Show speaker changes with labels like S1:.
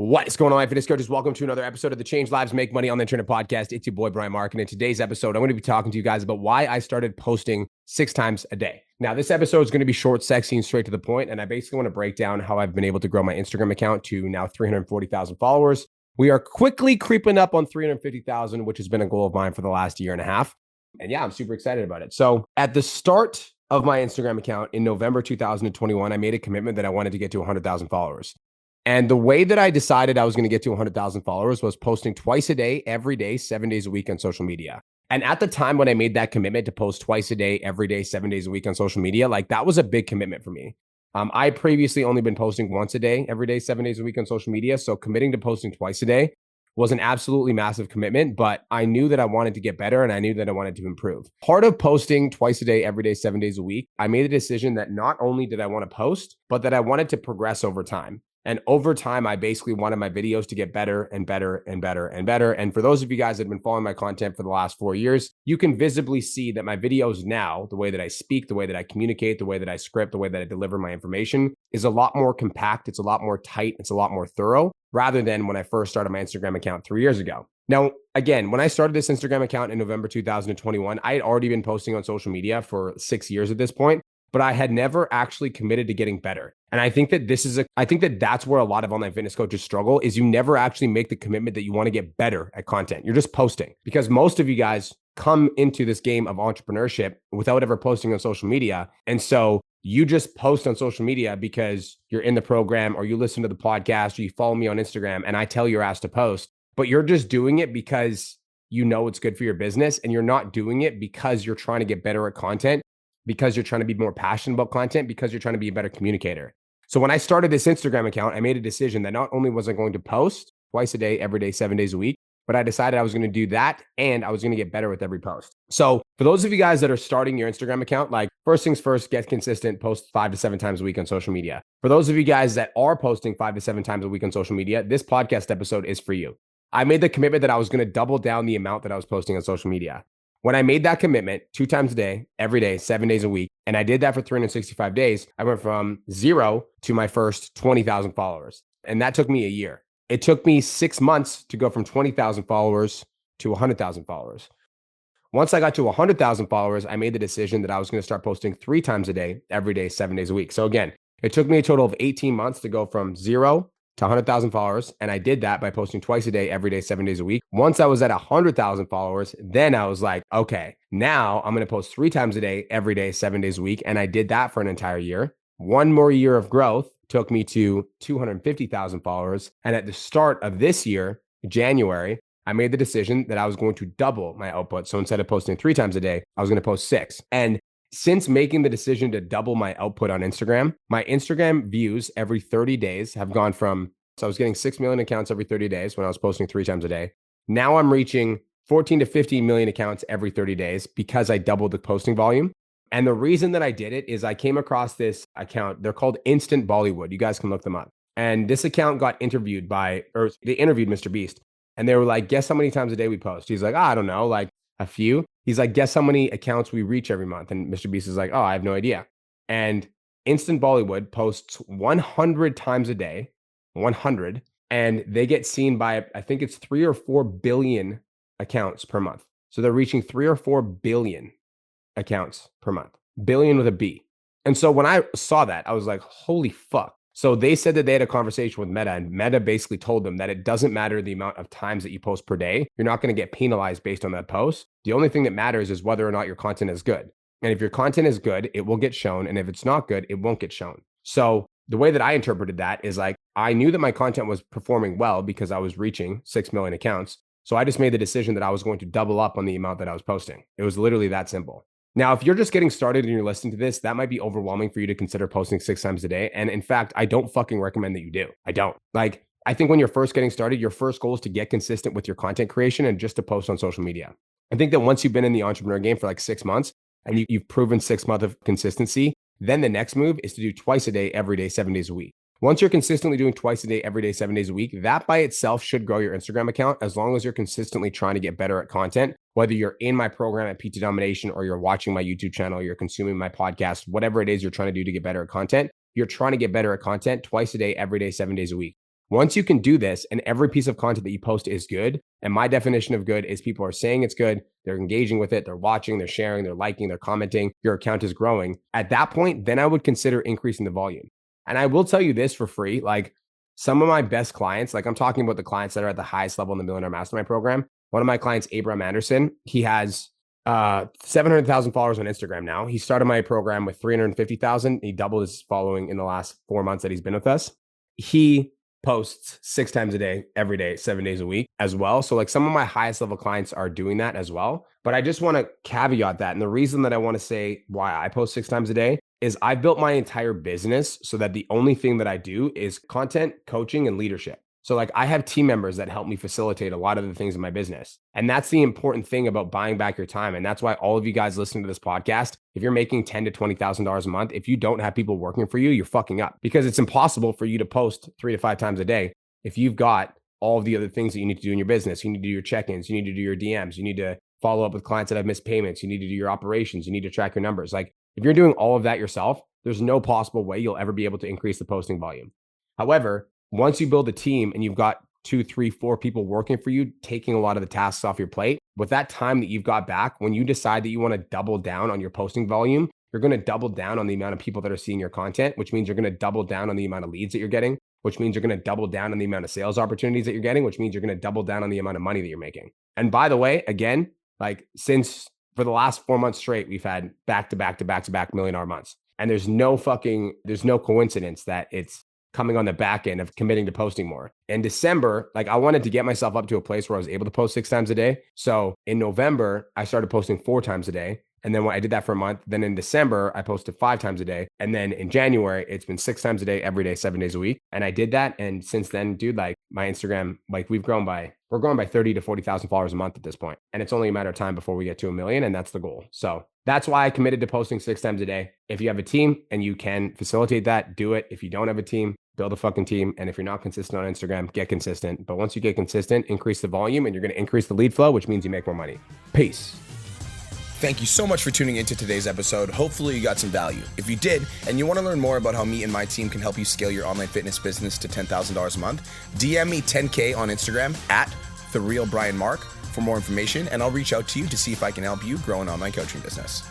S1: What is going on, my fitness coaches? Welcome to another episode of the Change Lives Make Money on the Internet podcast. It's your boy, Brian Mark. And in today's episode, I'm going to be talking to you guys about why I started posting 6 times a day. Now, this episode is going to be short, sexy, and straight to the point. And I basically want to break down how I've been able to grow my Instagram account to now 340,000 followers. We are quickly creeping up on 350,000, which has been a goal of mine for the last year and a half. And yeah, I'm super excited about it. So at the start of my Instagram account in November 2021, I made a commitment that I wanted to get to 100,000 followers. And the way that I decided I was going to get to 100,000 followers was posting twice a day, every day, 7 days a week on social media. And at the time when I made that commitment to post twice a day, every day, 7 days a week on social media, like that was a big commitment for me. I previously only been posting once a day, every day, 7 days a week on social media. So committing to posting twice a day was an absolutely massive commitment, but I knew that I wanted to get better and I knew that I wanted to improve. Part of posting twice a day, every day, 7 days a week, I made a decision that not only did I want to post, but that I wanted to progress over time. And over time, I basically wanted my videos to get better and better and better and better. And for those of you guys that have been following my content for the last 4 years, you can visibly see that my videos now, the way that I speak, the way that I communicate, the way that I script, the way that I deliver my information is a lot more compact. It's a lot more tight. It's a lot more thorough rather than when I first started my Instagram account 3 years ago. Now, again, when I started this Instagram account in November 2021, I had already been posting on social media for 6 years at this point, but I had never actually committed to getting better. And I think that that's where a lot of online fitness coaches struggle is you never actually make the commitment that you want to get better at content. You're just posting because most of you guys come into this game of entrepreneurship without ever posting on social media. And so you just post on social media because you're in the program or you listen to the podcast or you follow me on Instagram and I tell your ass to post, but you're just doing it because you know it's good for your business and you're not doing it because you're trying to get better at content, because you're trying to be more passionate about content, because you're trying to be a better communicator. So when I started this Instagram account, I made a decision that not only was I going to post twice a day, every day, 7 days a week, but I decided I was going to do that and I was going to get better with every post. So for those of you guys that are starting your Instagram account, like first things first, get consistent, post 5 to 7 times a week on social media. For those of you guys that are posting 5 to 7 times a week on social media, this podcast episode is for you. I made the commitment that I was going to double down the amount that I was posting on social media. When I made that commitment 2 times a day, every day, 7 days a week, and I did that for 365 days, I went from 0 to my first 20,000 followers. And that took me a year. It took me 6 months to go from 20,000 followers to 100,000 followers. Once I got to 100,000 followers, I made the decision that I was going to start posting 3 times a day, every day, 7 days a week. So again, it took me a total of 18 months to go from 0 to 100,000 followers. And I did that by posting twice a day, every day, 7 days a week. Once I was at 100,000 followers, then I was like, okay, now I'm going to post 3 times a day, every day, 7 days a week. And I did that for an entire year. One more year of growth took me to 250,000 followers. And at the start of this year, January, I made the decision that I was going to double my output. So instead of posting 3 times a day, I was going to post 6. And since making the decision to double my output on Instagram, my Instagram views every 30 days have gone from, so I was getting 6 million accounts every 30 days when I was posting 3 times a day. Now I'm reaching 14 to 15 million accounts every 30 days because I doubled the posting volume. And the reason that I did it is I came across this account. They're called Instant Bollywood. You guys can look them up. And this account got interviewed they interviewed Mr. Beast. And they were like, guess how many times a day we post? He's like, I don't know, like a few. He's like, guess how many accounts we reach every month? And Mr. Beast is like, oh, I have no idea. And Instant Bollywood posts 100 times a day, 100, and they get seen by, I think it's 3 or 4 billion accounts per month. So they're reaching 3 or 4 billion accounts per month, billion with a B. And so when I saw that, I was like, holy fuck. So they said that they had a conversation with Meta, and Meta basically told them that it doesn't matter the amount of times that you post per day. You're not going to get penalized based on that post. The only thing that matters is whether or not your content is good. And if your content is good, it will get shown. And if it's not good, it won't get shown. So the way that I interpreted that is like, I knew that my content was performing well because I was reaching 6 million accounts. So I just made the decision that I was going to double up on the amount that I was posting. It was literally that simple. Now, if you're just getting started and you're listening to this, that might be overwhelming for you to consider posting 6 times a day. And in fact, I don't fucking recommend that you do. I don't. Like, I think when you're first getting started, your first goal is to get consistent with your content creation and just to post on social media. I think that once you've been in the entrepreneur game for like 6 months and you've proven 6 months of consistency, then the next move is to do twice a day, every day, 7 days a week. Once you're consistently doing twice a day, every day, 7 days a week, that by itself should grow your Instagram account as long as you're consistently trying to get better at content. Whether you're in my program at PT Domination or you're watching my YouTube channel, you're consuming my podcast, whatever it is you're trying to do to get better at content, you're trying to get better at content twice a day, every day, 7 days a week. Once you can do this and every piece of content that you post is good, and my definition of good is people are saying it's good, they're engaging with it, they're watching, they're sharing, they're liking, they're commenting, your account is growing. At that point, then I would consider increasing the volume. And I will tell you this for free, like some of my best clients, like I'm talking about the clients that are at the highest level in the Millionaire Mastermind program. One of my clients, Abraham Anderson, he has 700,000 followers on Instagram now. He started my program with 350,000. He doubled his following in the last 4 months that he's been with us. He posts 6 times a day, every day, 7 days a week as well. So like some of my highest level clients are doing that as well. But I just want to caveat that. And the reason that I want to say why I post 6 times a day is I built my entire business so that the only thing that I do is content, coaching, and leadership. So like I have team members that help me facilitate a lot of the things in my business. And that's the important thing about buying back your time. And that's why all of you guys listening to this podcast, if you're making $10,000 to $20,000 a month, if you don't have people working for you, you're fucking up, because it's impossible for you to post 3 to 5 times a day if you've got all of the other things that you need to do in your business. You need to do your check-ins, you need to do your DMs, you need to follow up with clients that have missed payments, you need to do your operations, you need to track your numbers. Like if you're doing all of that yourself, there's no possible way you'll ever be able to increase the posting volume. However, once you build a team and you've got 2, 3, 4 people working for you, taking a lot of the tasks off your plate, with that time that you've got back, when you decide that you want to double down on your posting volume, you're going to double down on the amount of people that are seeing your content, which means you're going to double down on the amount of leads that you're getting, which means you're going to double down on the amount of sales opportunities that you're getting, which means you're going to double down on the amount of money that you're making. And by the way, again, like since for the last 4 months straight, we've had back-to-back million-dollar months. And there's no coincidence that it's coming on the back end of committing to posting more. In December, like I wanted to get myself up to a place where I was able to post 6 times a day. So in November, I started posting 4 times a day. And then when I did that for a month, then in December, I posted 5 times a day. And then in January, it's been 6 times a day, every day, 7 days a week. And I did that. And since then, dude, like my Instagram, like we're growing by 30 to 40,000 followers a month at this point. And it's only a matter of time before we get to 1 million. And that's the goal. So that's why I committed to posting 6 times a day. If you have a team and you can facilitate that, do it. If you don't have a team, build a fucking team. And if you're not consistent on Instagram, get consistent. But once you get consistent, increase the volume and you're going to increase the lead flow, which means you make more money. Peace.
S2: Thank you so much for tuning into today's episode. Hopefully you got some value. If you did, and you want to learn more about how me and my team can help you scale your online fitness business to $10,000 a month, DM me 10K on Instagram at TheRealBrianMark for more information, and I'll reach out to you to see if I can help you grow an online coaching business.